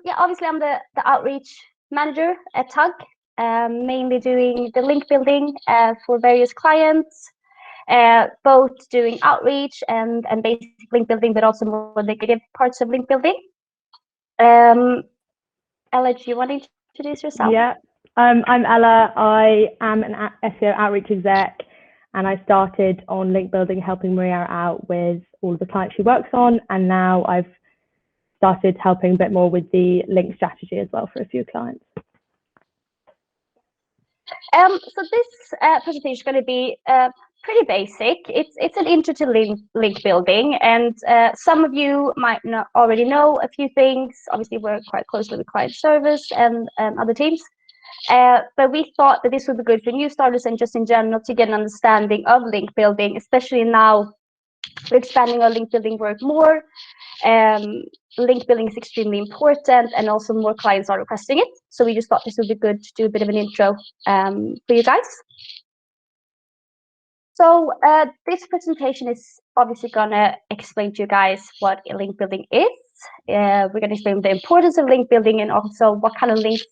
yeah, obviously I'm the outreach manager at Tug, mainly doing the link building for various clients, both doing outreach and basic link building, but also more negative parts of link building. Ella, do you want to introduce yourself? Yeah, I'm Ella. I am an SEO outreach exec, and I started on link building, helping Maria out with all of the clients she works on, and now I've started helping a bit more with the link strategy as well for a few clients. So this presentation is going to be pretty basic. It's an intro to link building, and some of you might not already know a few things. Obviously, we're quite closely with client service and other teams. But we thought that this would be good for new starters and just in general to get an understanding of link building, especially now we're expanding our link building work more. Link building is extremely important, and also more clients are requesting it. So we just thought this would be good to do a bit of an intro for you guys. So this presentation is obviously gonna explain to you guys what link building is. We're gonna explain the importance of link building and also what kind of links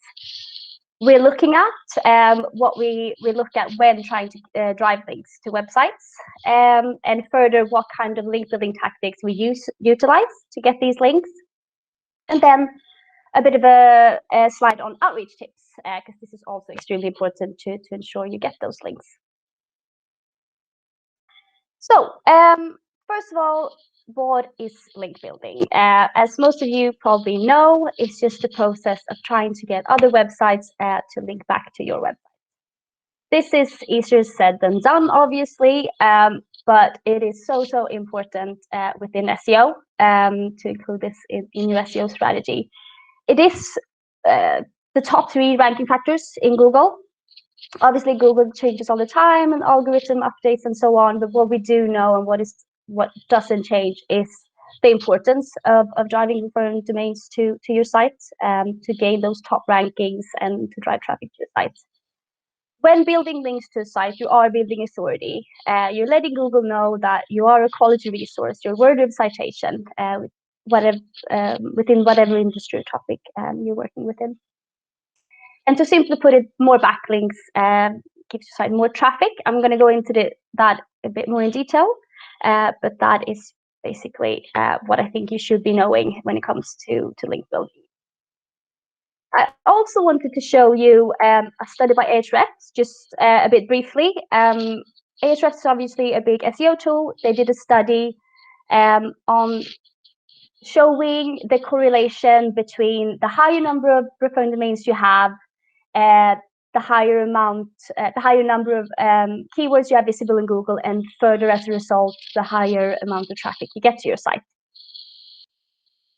we're looking at, what we look at when trying to drive links to websites, and further what kind of link building tactics we utilize to get these links, and then a bit of a slide on outreach tips, because this is also extremely important to ensure you get those links. So first of all, what is link building? As most of you probably know, it's just the process of trying to get other websites to link back to your website. This is easier said than done, obviously, but it is so important within SEO to include this in your SEO strategy. It is the top 3 ranking factors in Google. Obviously, Google changes all the time and algorithm updates and so on, but what we do know and what doesn't change is the importance of driving referring domains to your site to gain those top rankings and to drive traffic to your site. When building links to a site, you are building authority. You're letting Google know that you are a quality resource, you're worthy of citation within whatever industry or topic you're working within. And to simply put it, more backlinks gives your site more traffic. I'm going to go into that a bit more in detail, but that is basically what I think you should be knowing when it comes to link building. I also wanted to show you a study by Ahrefs, just a bit briefly. Ahrefs is obviously a big SEO tool. They did a study on showing the correlation between the higher number of referring domains you have, the higher number of keywords you have visible in Google, and further as a result, the higher amount of traffic you get to your site.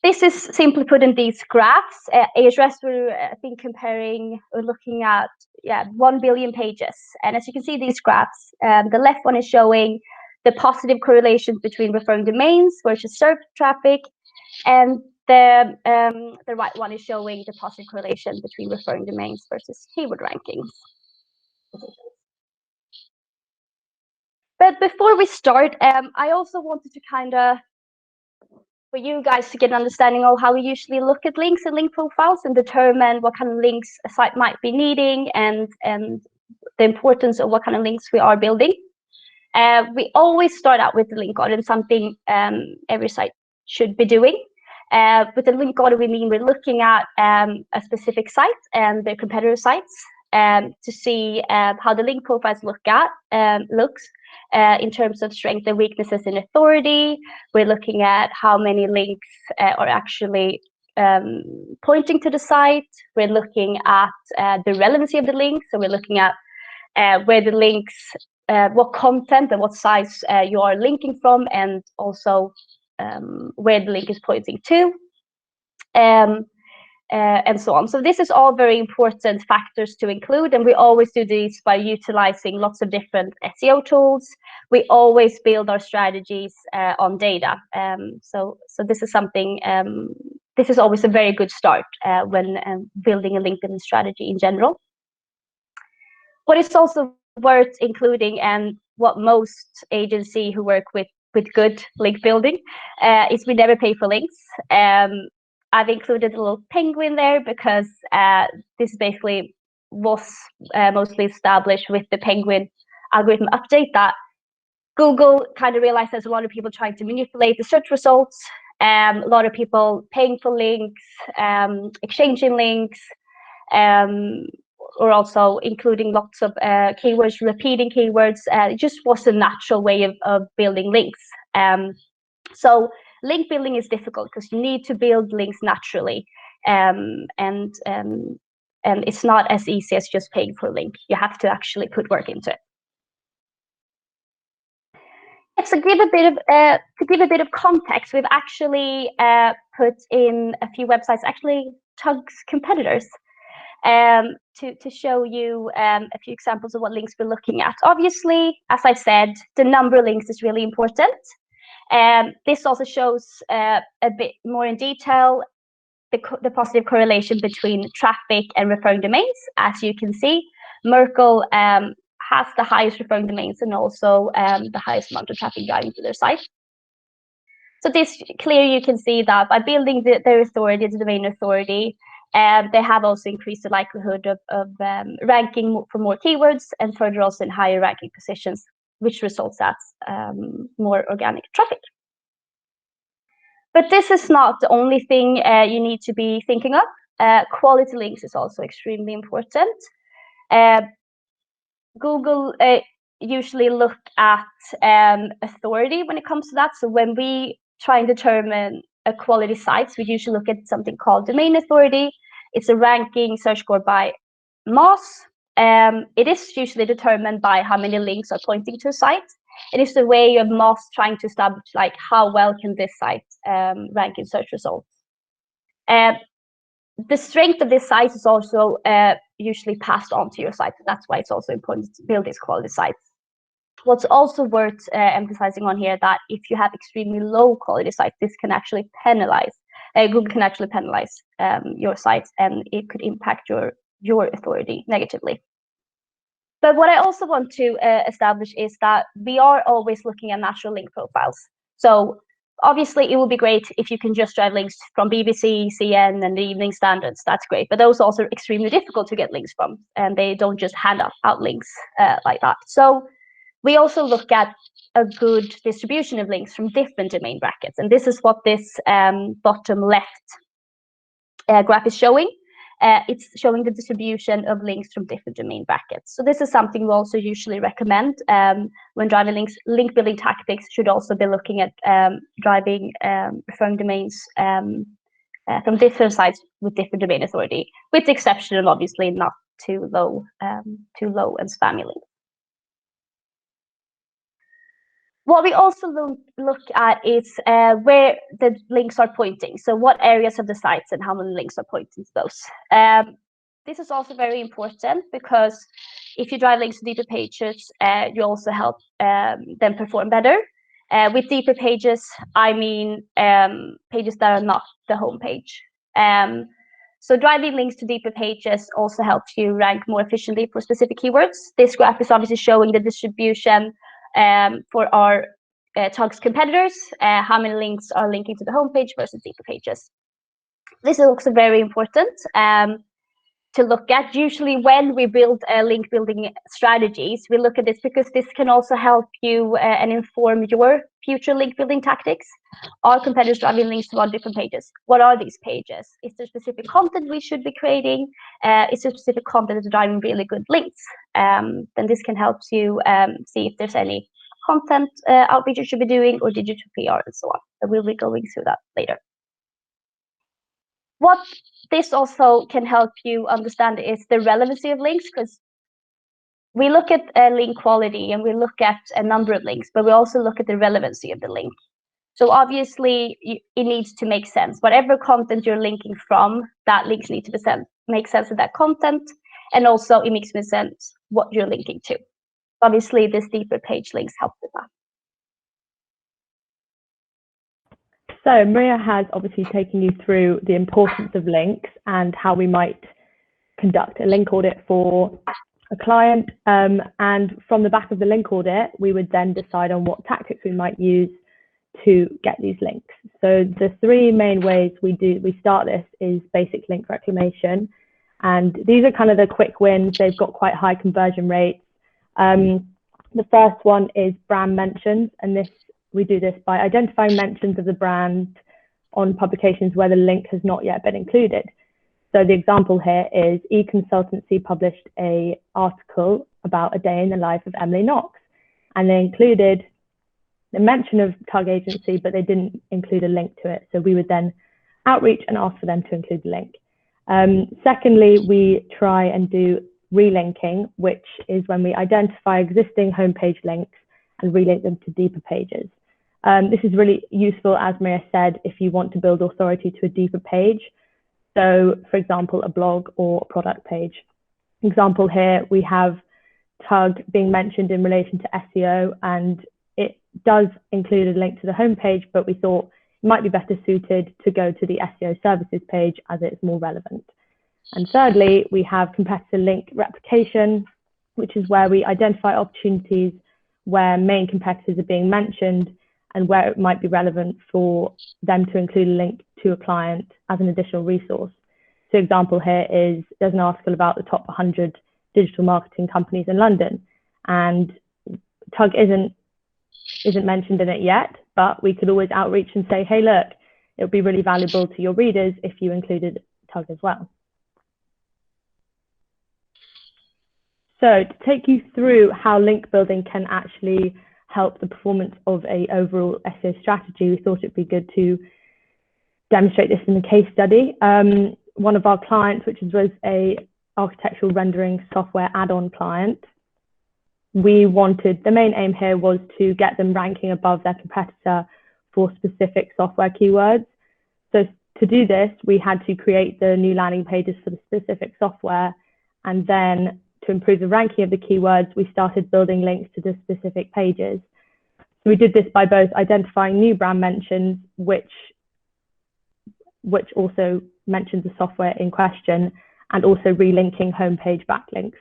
This is simply put in these graphs. Ahrefs were, I think, comparing or looking at 1 billion pages, and as you can see, these graphs, the left one is showing the positive correlations between referring domains versus served traffic, and the right one is showing the positive correlation between referring domains versus keyword rankings. But before we start, I also wanted to for you guys to get an understanding of how we usually look at links and link profiles and determine what kind of links a site might be needing and the importance of what kind of links we are building. We always start out with the link audit, something every site should be doing. With the link audit, we mean we're looking at a specific site and their competitor sites to see how the link profiles looks in terms of strength and weaknesses in authority. We're looking at how many links are actually pointing to the site. We're looking at the relevancy of the link. So we're looking at where the links, what content and what sites you are linking from, and also where the link is pointing to, and so on. So this is all very important factors to include, and we always do this by utilizing lots of different SEO tools. We always build our strategies on data. So this is something, this is always a very good start when building a link building strategy in general. What is also worth including, and what most agencies who work with good link building is we never pay for links. I've included a little penguin there because this basically was mostly established with the penguin algorithm update, that Google kind of realized there's a lot of people trying to manipulate the search results, a lot of people paying for links, exchanging links, or also including lots of keywords, repeating keywords. It just was a natural way of building links. So link building is difficult because you need to build links naturally, and it's not as easy as just paying for a link. You have to actually put work into it. To give a bit of context, we've actually put in a few websites, actually Tug's competitors, to show you a few examples of what links we're looking at. Obviously, as I said, the number of links is really important. This also shows a bit more in detail the positive correlation between traffic and referring domains. As you can see, Merkle has the highest referring domains and also the highest amount of traffic driving to their site. So this clearly you can see that by building their authority, the domain authority, they have also increased the likelihood of ranking for more keywords, and further also in higher ranking positions, which results at more organic traffic. But this is not the only thing you need to be thinking of. Quality links is also extremely important. Google usually look at authority when it comes to that. So when we try and determine a quality site, we usually look at something called domain authority. It's a ranking search score by MOS. It is usually determined by how many links are pointing to a site. It is the way of MOS trying to establish like how well can this site rank in search results. The strength of this site is also usually passed on to your site. That's why it's also important to build these quality sites. What's also worth emphasizing on here that if you have extremely low quality sites, this can actually penalize. Google can actually penalize your sites, and it could impact your authority negatively. But what I also want to establish is that we are always looking at natural link profiles. So obviously, it would be great if you can just drive links from BBC, CN, and the Evening Standards. That's great. But those are also extremely difficult to get links from, and they don't just hand out links like that. So we also look at a good distribution of links from different domain brackets. And this is what this bottom left graph is showing. It's showing the distribution of links from different domain brackets. So this is something we also usually recommend when driving links. Link building tactics should also be looking at driving referring domains from different sites with different domain authority, with the exception of obviously not too low and spammy links. What we also look at is where the links are pointing. So what areas of the sites and how many links are pointing to those. This is also very important because if you drive links to deeper pages, you also help them perform better. With deeper pages, I mean pages that are not the home page. So driving links to deeper pages also helps you rank more efficiently for specific keywords. This graph is obviously showing the distribution for our Tug's competitors, how many links are linking to the homepage versus deeper pages. This is also very important to look at. Usually when we build link building strategies, we look at this because this can also help you and inform your future link building tactics. Are competitors driving links to 1 different pages? What are these pages? Is there specific content we should be creating? Is there specific content that's driving really good links? Then this can help you see if there's any content outreach you should be doing, or digital PR and so on. So we'll be going through that later. What this also can help you understand is the relevancy of links, because we look at link quality and we look at a number of links, but we also look at the relevancy of the link. So obviously, it needs to make sense. Whatever content you're linking from, that links need to make sense of that content, and also it makes sense what you're linking to. Obviously, this deeper page links help with that. So Maria has obviously taken you through the importance of links and how we might conduct a link audit for a client. And from the back of the link audit, we would then decide on what tactics we might use to get these links. So the three main ways we start this is basic link reclamation. And these are kind of the quick wins. They've got quite high conversion rates. The first one is brand mentions, and we do this by identifying mentions of the brand on publications where the link has not yet been included. So the example here is eConsultancy published an article about a day in the life of Emily Knox, and they included the mention of Tug Agency, but they didn't include a link to it. So we would then outreach and ask for them to include the link. Secondly, we try and do relinking, which is when we identify existing homepage links and relink them to deeper pages. This is really useful, as Maria said, if you want to build authority to a deeper page. So, for example, a blog or a product page. Example here, we have Tug being mentioned in relation to SEO, and it does include a link to the homepage, but we thought it might be better suited to go to the SEO services page as it's more relevant. And thirdly, we have competitor link replication, which is where we identify opportunities where main competitors are being mentioned and where it might be relevant for them to include a link to a client as an additional resource. So example here is there's an article about the top 100 digital marketing companies in London, and Tug isn't mentioned in it yet, but we could always outreach and say, hey, look, it would be really valuable to your readers if you included Tug as well. So to take you through how link building can actually help the performance of an overall SEO strategy, we thought it'd be good to demonstrate this in a case study. One of our clients, which was a architectural rendering software add-on client, the main aim here was to get them ranking above their competitor for specific software keywords. So to do this, we had to create the new landing pages for the specific software, and then to improve the ranking of the keywords, we started building links to the specific pages. So we did this by both identifying new brand mentions, which also mentions the software in question, and also relinking homepage backlinks.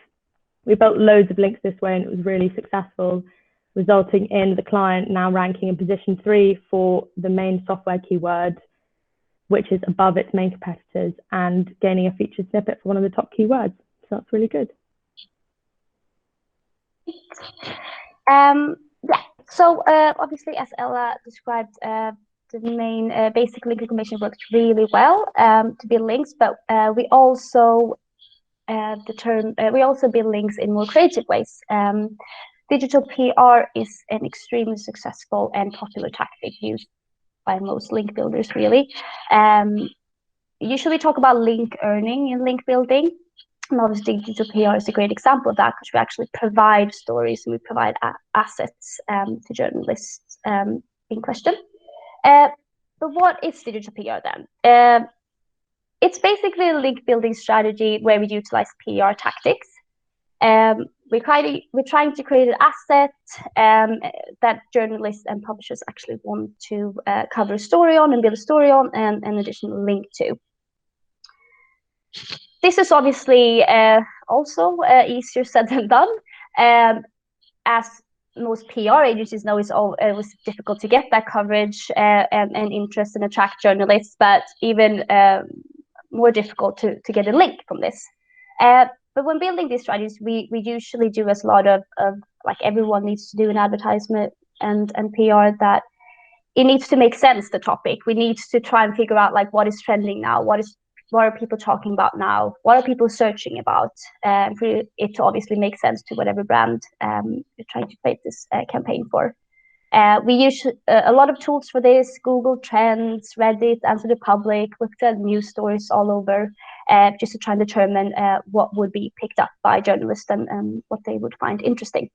We built loads of links this way, and it was really successful, resulting in the client now ranking in position 3 for the main software keyword, which is above its main competitors, and gaining a featured snippet for one of the top keywords. So that's really good. So obviously, as Ella described, the main basic link reclamation works really well to build links, but we also build links in more creative ways. Digital PR is an extremely successful and popular tactic used by most link builders, really. Usually talk about link earning in link building. And obviously, digital PR is a great example of that, because we actually provide stories and we provide assets to journalists in question. But what is digital PR then? It's basically a link building strategy where we utilize PR tactics. We're trying to create an asset that journalists and publishers actually want to cover a story on and build a story on and an additional link to. This is obviously also easier said than done. As most PR agencies know, it was difficult to get that coverage and interest and attract journalists, but even more difficult to get a link from this. But when building these strategies, we usually do a lot of like everyone needs to do an advertisement and PR, that it needs to make sense, the topic. We need to try and figure out like what is trending now, what are people talking about now, what are people searching about, for it to obviously make sense to whatever brand you're trying to create this campaign for. We use a lot of tools for this: Google Trends, Reddit, Answer the Public, looked at news stories all over, just to try and determine what would be picked up by journalists and what they would find interesting.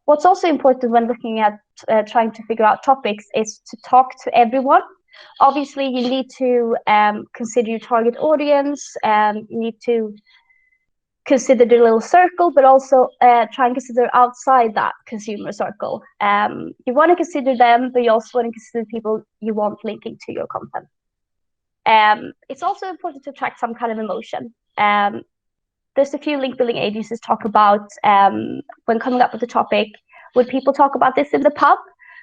What's also important when looking at trying to figure out topics is to talk to everyone. Obviously, you need to consider your target audience. You need to consider the little circle, but also try and consider outside that consumer circle. You want to consider them, but you also want to consider people you want linking to your content. It's also important to attract some kind of emotion. There's a few link building agencies talk about when coming up with a topic, would people talk about this in the pub?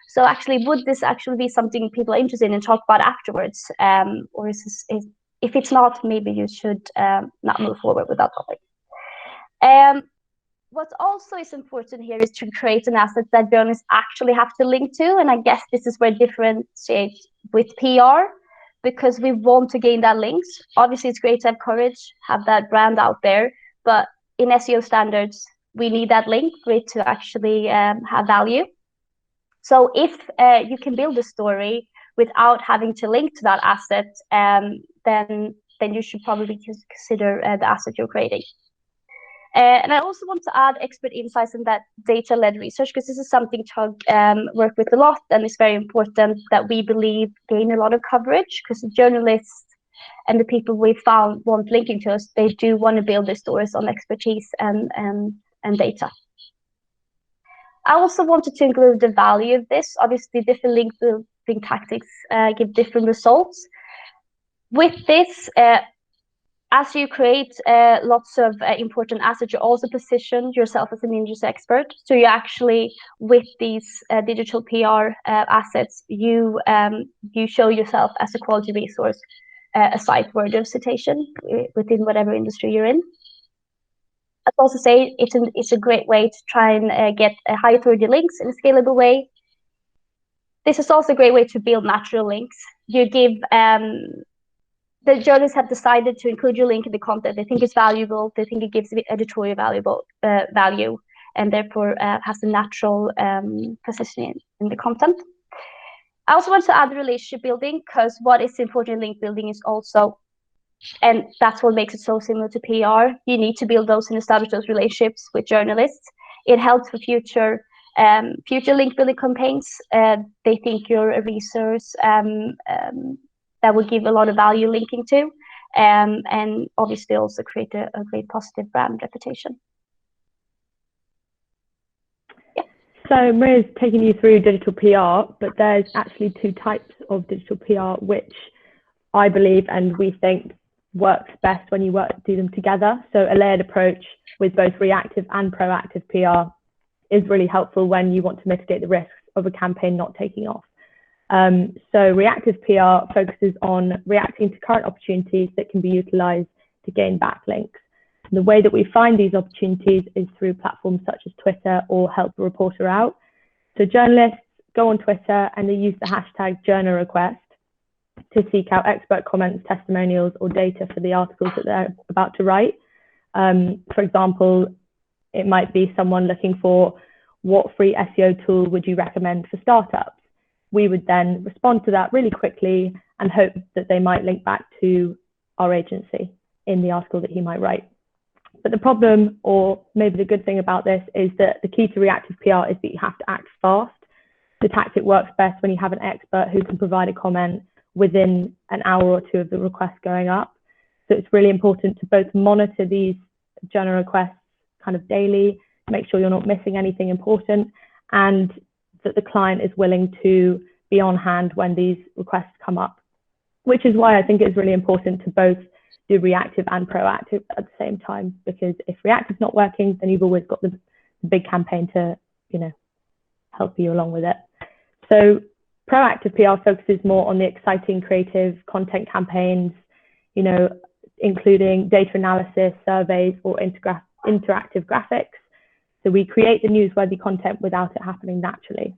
So actually, would this actually be something people are interested in and talk about afterwards? Or if it's not, maybe you should not move forward with that topic. What also is important here is to create an asset that journalists actually have to link to. And I guess this is where differentiate with PR, because we want to gain that links. Obviously, it's great to have courage, have that brand out there, but in SEO standards, we need that link for it to actually have value. So if you can build a story without having to link to that asset, then you should probably consider the asset you're creating. And I also want to add expert insights in that data-led research, because this is something Tug work with a lot, and it's very important that we believe gain a lot of coverage, because the journalists and the people we found want linking to us, they do want to build their stories on expertise and data. I also wanted to include the value of this. Obviously, different link building tactics give different results. With this, as you create lots of important assets, you also position yourself as an industry expert. So you actually, with these digital PR assets, you show yourself as a quality resource, a site worthy of citation within whatever industry you're in. I'd also say it's a great way to try and get high authority links in a scalable way. This is also a great way to build natural links. You give the journalists have decided to include your link in the content. They think it's valuable. They think it gives editorial value, and therefore has a natural positioning in the content. I also want to add relationship building, because what is important in link building is also, and that's what makes it so similar to PR, you need to build those and establish those relationships with journalists. It helps for future link building campaigns. They think you're a resource that would give a lot of value linking to, and obviously also create a great positive brand reputation. Yeah. So Maria's taking you through digital PR, but there's actually two types of digital PR, which I believe and we think works best when you do them together. So a layered approach with both reactive and proactive PR is really helpful when you want to mitigate the risks of a campaign not taking off. So reactive PR focuses on reacting to current opportunities that can be utilized to gain backlinks. The way that we find these opportunities is through platforms such as Twitter or Help a Reporter Out. So journalists go on Twitter and they use the hashtag #JournalRequest to seek out expert comments, testimonials, or data for the articles that they're about to write. For example, it might be someone looking for what free SEO tool would you recommend for startups. We would then respond to that really quickly and hope that they might link back to our agency in the article that he might write. But the problem, or maybe the good thing about this, is that the key to reactive PR is that you have to act fast. The tactic works best when you have an expert who can provide a comment within an hour or two of the request going up. So it's really important to both monitor these journal requests kind of daily, make sure you're not missing anything important, and that the client is willing to be on hand when these requests come up, which is why I think it's really important to both do reactive and proactive at the same time, because if reactive's not working, then you've always got the big campaign to, help you along with it. So proactive PR focuses more on the exciting creative content campaigns, including data analysis, surveys, or interactive graphics. So we create the newsworthy content without it happening naturally.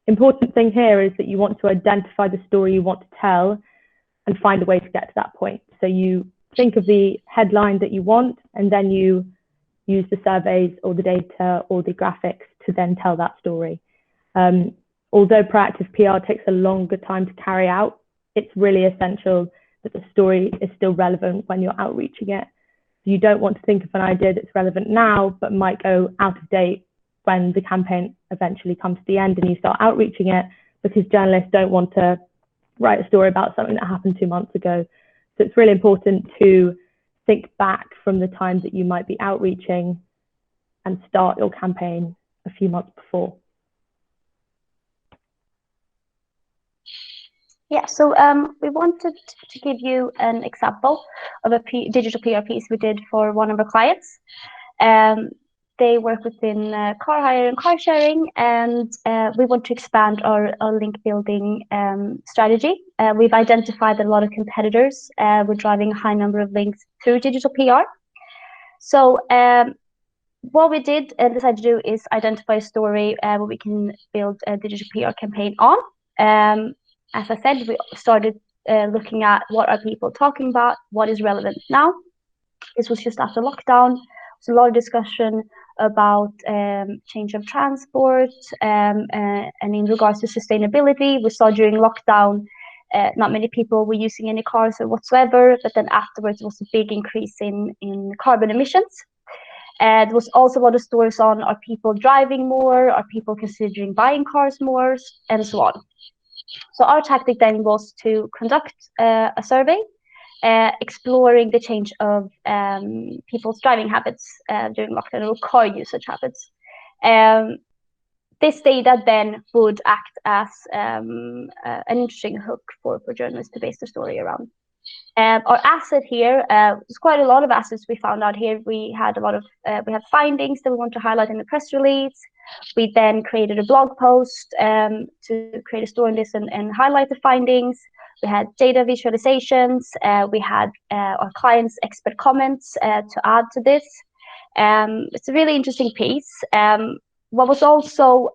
Important thing here is that you want to identify the story you want to tell and find a way to get to that point. So you think of the headline that you want, and then you use the surveys or the data or the graphics to then tell that story. Although proactive PR takes a longer time to carry out, it's really essential that the story is still relevant when you're outreaching it. You don't want to think of an idea that's relevant now, but might go out of date when the campaign eventually comes to the end and you start outreaching it, because journalists don't want to write a story about something that happened 2 months ago. So it's really important to think back from the time that you might be outreaching and start your campaign a few months before. Yeah, so we wanted to give you an example of a digital PR piece we did for one of our clients. they work within car hire and car sharing, and we want to expand our link building strategy. We've identified that a lot of competitors were driving a high number of links through digital PR. So what we did and decided to do is identify a story where we can build a digital PR campaign on. As I said, we started looking at what are people talking about, what is relevant now. This was just after lockdown. There's a lot of discussion about change of transport and in regards to sustainability. We saw during lockdown not many people were using any cars or whatsoever, but then afterwards there was a big increase in carbon emissions. There was also a lot of stories on, are people driving more, are people considering buying cars more, and so on. So our tactic then was to conduct a survey exploring the change of people's driving habits during lockdown, or car usage habits. This data then would act as an interesting hook for journalists to base the story around. Our asset here, there's quite a lot of assets we found out here. We had a lot of, we had findings that we want to highlight in the press release. We then created a blog post to create a story on this and highlight the findings. We had data visualizations. We had our clients' expert comments to add to this. It's a really interesting piece. What was also,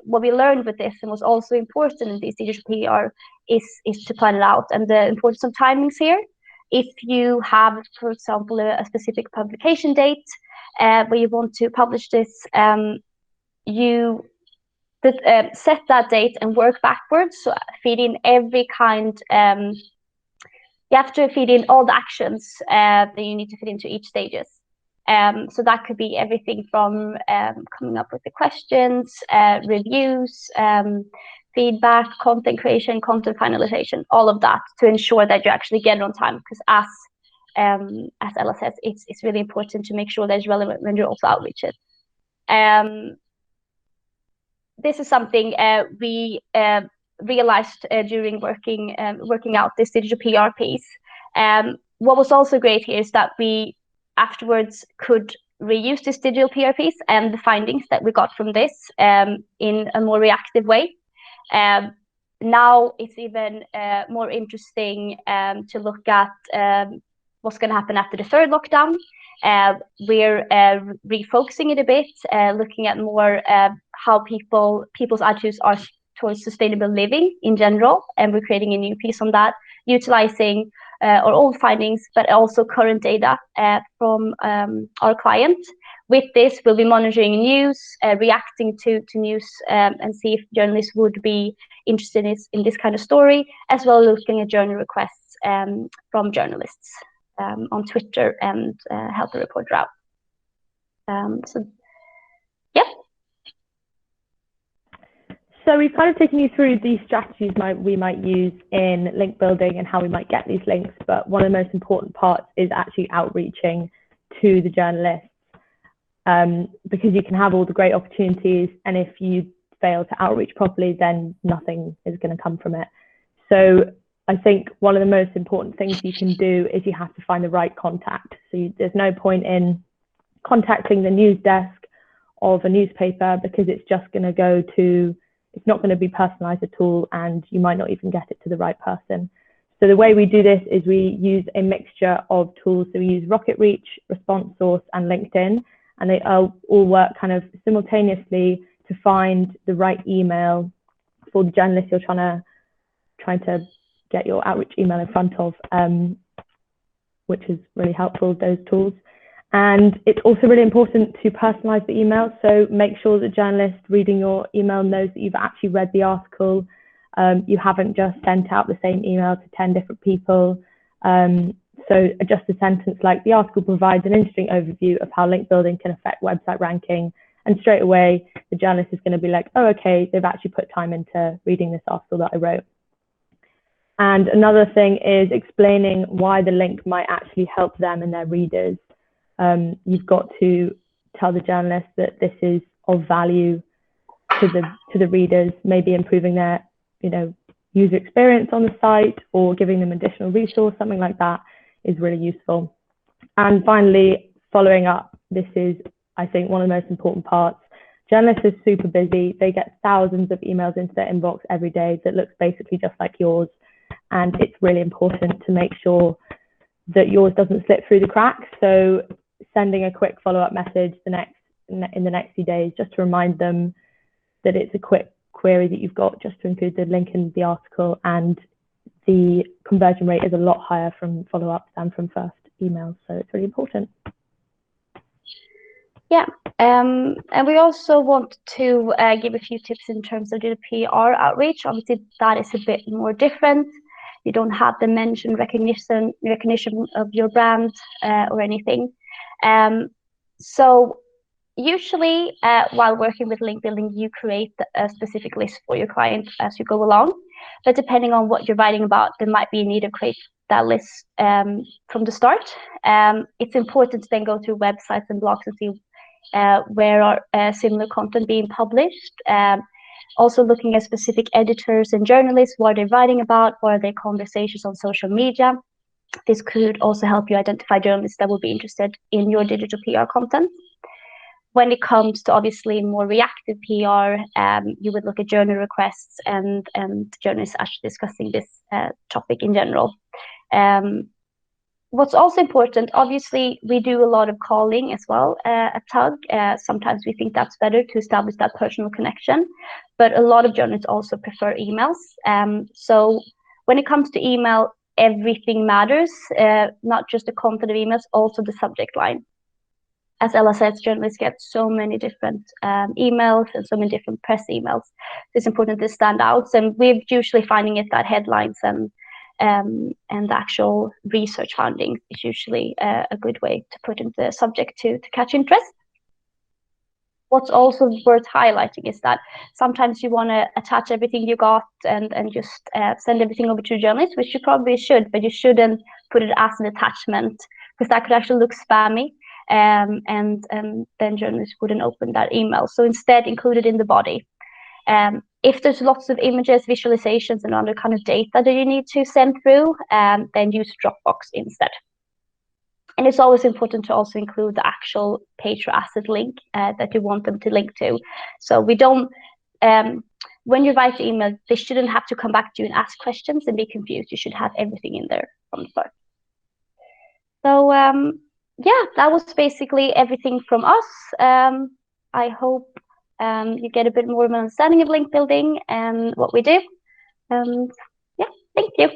what we learned with this and was also important in this digital PR is to plan it out, and the importance of timings here. If you have, for example, a specific publication date where you want to publish this, you set that date and work backwards. So feed in every kind, you have to feed in all the actions that you need to fit into each stages. So that could be everything from coming up with the questions, reviews, feedback, content creation, content finalization, all of that to ensure that you actually get it on time. Because as Ella says, it's really important to make sure that it's relevant when you also outreach it. This is something we realized during working out this digital PR piece. What was also great here is that we afterwards could reuse this digital PR piece and the findings that we got from this in a more reactive way. Now it's even more interesting to look at what's going to happen after the third lockdown. We're refocusing it a bit, looking at more how people's attitudes are towards sustainable living in general, and we're creating a new piece on that, utilizing our old findings, but also current data from our client. With this, we'll be monitoring news, reacting to news, and see if journalists would be interested in this kind of story, as well as looking at journal requests from journalists on Twitter and help the reporter out. So, yeah. So we've kind of taken you through these strategies we might use in link building and how we might get these links, but one of the most important parts is actually outreaching to the journalists, because you can have all the great opportunities, and if you fail to outreach properly, then nothing is going to come from it. So I think one of the most important things you can do is you have to find the right contact. So there's no point in contacting the news desk of a newspaper, because it's just going to go to, it's not going to be personalized at all, and you might not even get it to the right person. So the way we do this is we use a mixture of tools. So we use Rocket Reach, Response Source, and LinkedIn, and they all work kind of simultaneously to find the right email for the journalist you're trying to get your outreach email in front of, which is really helpful, those tools. And it's also really important to personalize the email. So make sure the journalist reading your email knows that you've actually read the article. You haven't just sent out the same email to 10 different people. So just a sentence like, the article provides an interesting overview of how link building can affect website ranking. And straight away, the journalist is going to be like, oh, okay, they've actually put time into reading this article that I wrote. And another thing is explaining why the link might actually help them and their readers. You've got to tell the journalist that this is of value to the readers, maybe improving their user experience on the site, or giving them additional resource, something like that is really useful. And finally, following up, this is I think, one of the most important parts. Journalists are super busy. They get thousands of emails into their inbox every day that looks basically just like yours. And it's really important to make sure that yours doesn't slip through the cracks. So sending a quick follow-up message in the next few days, just to remind them that it's a quick query that you've got, just to include the link in the article. And the conversion rate is a lot higher from follow-ups than from first emails. So it's really important. Yeah, and we also want to give a few tips in terms of the PR outreach. Obviously, that is a bit more different. You don't have the mention recognition of your brand or anything. So usually, while working with link building, you create a specific list for your client as you go along. But depending on what you're writing about, there might be a need to create that list from the start. It's important to then go through websites and blogs and see where are similar content being published. Also looking at specific editors and journalists, what are they writing about, what are their conversations on social media. This could also help you identify journalists that will be interested in your digital PR content. When it comes to obviously more reactive PR, you would look at journal requests and journalists actually discussing this topic in general. What's also important, obviously, we do a lot of calling as well at TUG. Sometimes we think that's better to establish that personal connection, but a lot of journalists also prefer emails. So when it comes to email, everything matters, not just the content of emails, also the subject line. As Ella says, journalists get so many different emails and so many different press emails. It's important to stand out, and we're usually finding it that headlines and the actual research findings is usually a good way to put into the subject to catch interest. What's also worth highlighting is that sometimes you want to attach everything you got and just send everything over to journalists, which you probably should, but you shouldn't put it as an attachment, because that could actually look spammy, and then journalists wouldn't open that email. So instead, include it in the body. If there's lots of images, visualizations, and other kind of data that you need to send through, then use Dropbox instead. And it's always important to also include the actual page or asset link that you want them to link to. So we don't, when you write the email, they shouldn't have to come back to you and ask questions and be confused. You should have everything in there from the start. So yeah, that was basically everything from us. I hope you get a bit more of an understanding of link building and what we do. Yeah, thank you.